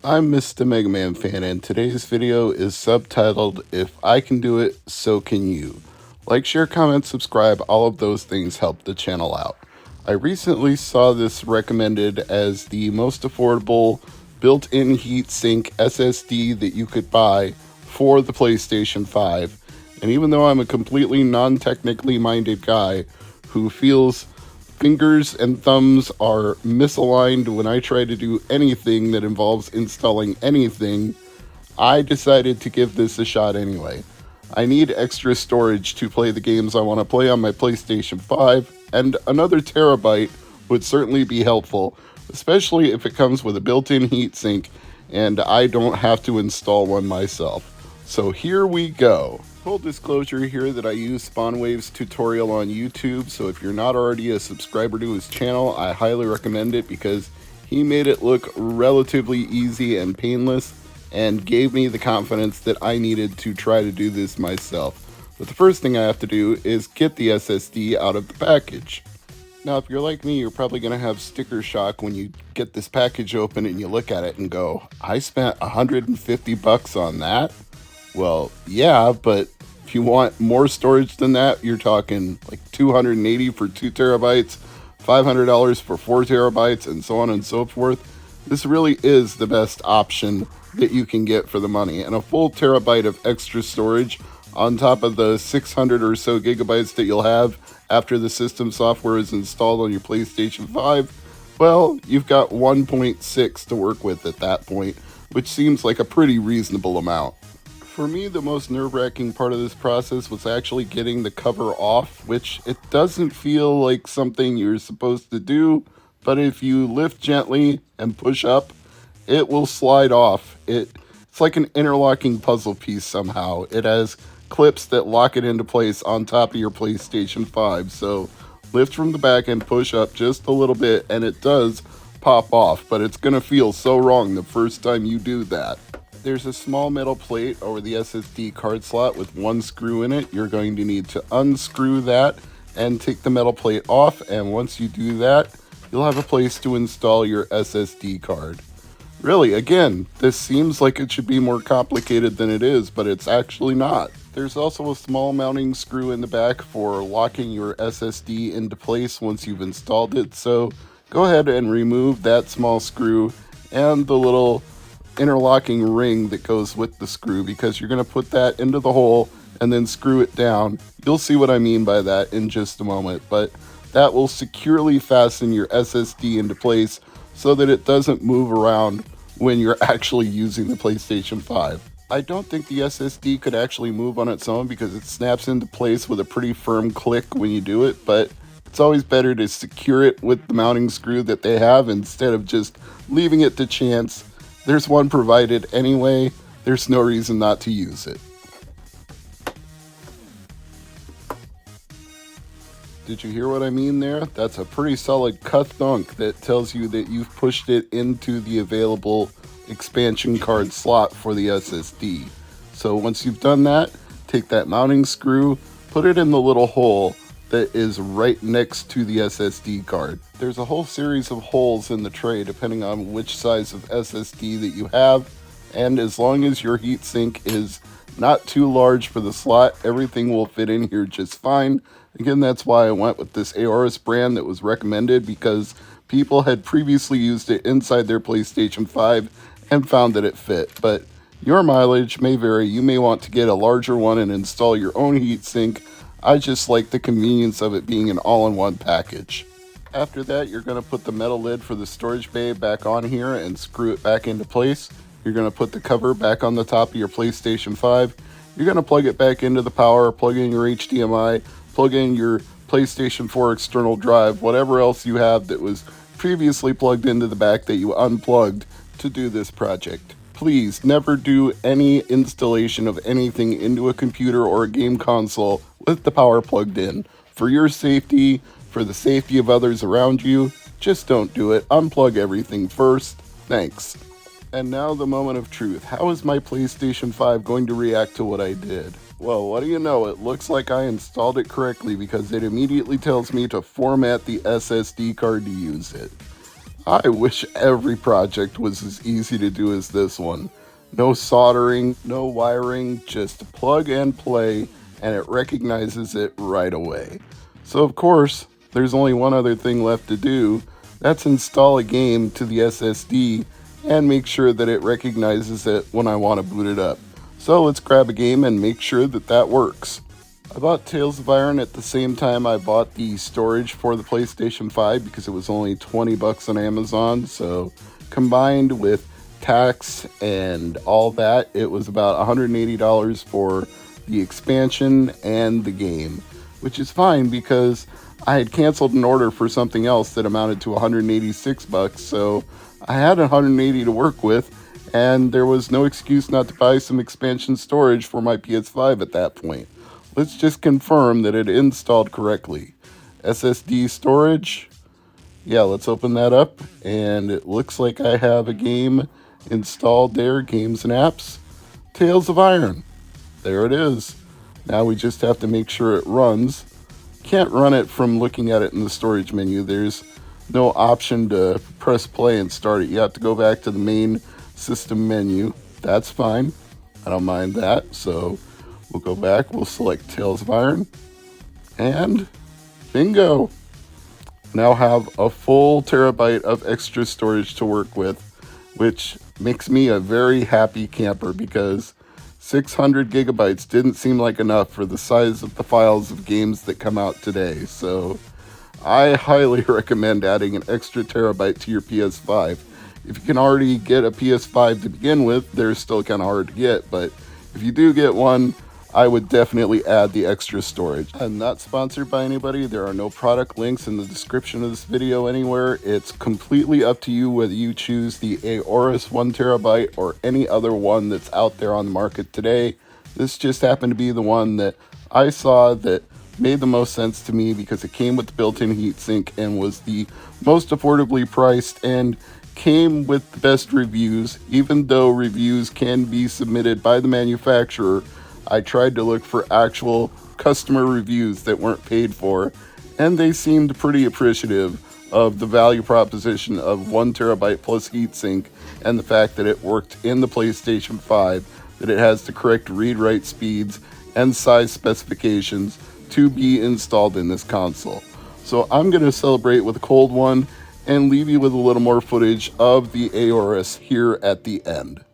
I'm Mr. MegaManFan, and today's video is subtitled, If I Can Do It, So Can You. Like, share, comment, subscribe, all of those things help the channel out. I recently saw this recommended as the most affordable built-in heatsink SSD that you could buy for the PlayStation 5. And even though I'm a completely non-technically minded guy who feels fingers and thumbs are misaligned when I try to do anything that involves installing anything, I decided to give this a shot anyway. I need extra storage to play the games I want to play on my PlayStation 5, and another terabyte would certainly be helpful, especially if it comes with a built-in heatsink and I don't have to install one myself. So here we go. Full disclosure here that I use SpawnWave's tutorial on YouTube, so if you're not already a subscriber to his channel, I highly recommend it because he made it look relatively easy and painless and gave me the confidence that I needed to try to do this myself. But the first thing I have to do is get the SSD out of the package. Now, if you're like me, you're probably going to have sticker shock when you get this package open and you look at it and go, I spent $150 on that? Well, yeah, but if you want more storage than that, you're talking like $280 for 2 terabytes, $500 for 4 terabytes, and so on and so forth. This really is the best option that you can get for the money. And a full terabyte of extra storage on top of the 600 or so gigabytes that you'll have after the system software is installed on your PlayStation 5, well, you've got 1.6 to work with at that point, which seems like a pretty reasonable amount. For me, the most nerve-wracking part of this process was actually getting the cover off, which it doesn't feel like something you're supposed to do, but if you lift gently and push up, it will slide off. It's like an interlocking puzzle piece somehow. It has clips that lock it into place on top of your PlayStation 5, so lift from the back and push up just a little bit, and it does pop off, but it's going to feel so wrong the first time you do that. There's a small metal plate over the SSD card slot with one screw in it. You're going to need to unscrew that and take the metal plate off, and once you do that, you'll have a place to install your SSD card. Really, again, this seems like it should be more complicated than it is, but it's actually not. There's also a small mounting screw in the back for locking your SSD into place once you've installed it, so go ahead and remove that small screw and the little interlocking ring that goes with the screw, because you're going to put that into the hole and then screw it down. You'll see what I mean by that in just a moment, but that will securely fasten your SSD into place so that it doesn't move around when you're actually using the PlayStation 5. I don't think the SSD could actually move on its own because it snaps into place with a pretty firm click when you do it, but it's always better to secure it with the mounting screw that they have instead of just leaving it to chance. There's one provided anyway, there's no reason not to use it. Did you hear what I mean there? That's a pretty solid cut-thunk that tells you that you've pushed it into the available expansion card slot for the SSD. So once you've done that, take that mounting screw, put it in the little hole that is right next to the SSD card. There's a whole series of holes in the tray depending on which size of SSD that you have, and as long as your heatsink is not too large for the slot, everything will fit in here just fine. Again, that's why I went with this Aorus brand that was recommended, because people had previously used it inside their PlayStation 5 and found that it fit. But your mileage may vary. You may want to get a larger one and install your own heatsink. I just like the convenience of it being an all-in-one package. After that, you're going to put the metal lid for the storage bay back on here and screw it back into place. You're going to put the cover back on the top of your PlayStation 5. You're going to plug it back into the power, plug in your HDMI, plug in your PlayStation 4 external drive, whatever else you have that was previously plugged into the back that you unplugged to do this project. Please never do any installation of anything into a computer or a game console with the power plugged in. For your safety, for the safety of others around you, just don't do it. Unplug everything first. Thanks. And now the moment of truth. How is my PlayStation 5 going to react to what I did? Well, what do you know? It looks like I installed it correctly because it immediately tells me to format the SSD card to use it. I wish every project was as easy to do as this one. No soldering, no wiring, just plug and play, and it recognizes it right away. So of course, there's only one other thing left to do. That's install a game to the SSD and make sure that it recognizes it when I want to boot it up. So let's grab a game and make sure that that works. I bought Tales of Iron at the same time I bought the storage for the PlayStation 5 because it was only 20 bucks on Amazon. So combined with tax and all that, it was about $180 for the expansion and the game, which is fine because I had canceled an order for something else that amounted to 186 bucks. So I had 180 to work with, and there was no excuse not to buy some expansion storage for my PS5 at that point. Let's just confirm that it installed correctly. SSD storage. Yeah, let's open that up. And it looks like I have a game installed there. Games and apps. Tales of Iron. There it is. Now we just have to make sure it runs. Can't run it from looking at it in the storage menu. There's no option to press play and start it. You have to go back to the main system menu. That's fine. I don't mind that. So we'll go back, we'll select Tales of Iron, and bingo! Now have a full terabyte of extra storage to work with, which makes me a very happy camper because 600 gigabytes didn't seem like enough for the size of the files of games that come out today. So I highly recommend adding an extra terabyte to your PS5. If you can already get a PS5 to begin with, they're still kind of hard to get, but if you do get one, I would definitely add the extra storage. I'm not sponsored by anybody. There are no product links in the description of this video anywhere. It's completely up to you whether you choose the Aorus 1TB or any other one that's out there on the market today. This just happened to be the one that I saw that made the most sense to me because it came with the built-in heatsink and was the most affordably priced and came with the best reviews. Even though reviews can be submitted by the manufacturer, I tried to look for actual customer reviews that weren't paid for, and they seemed pretty appreciative of the value proposition of 1TB plus heatsink and the fact that it worked in the PlayStation 5, that it has the correct read-write speeds and size specifications to be installed in this console. So I'm going to celebrate with a cold one and leave you with a little more footage of the Aorus here at the end.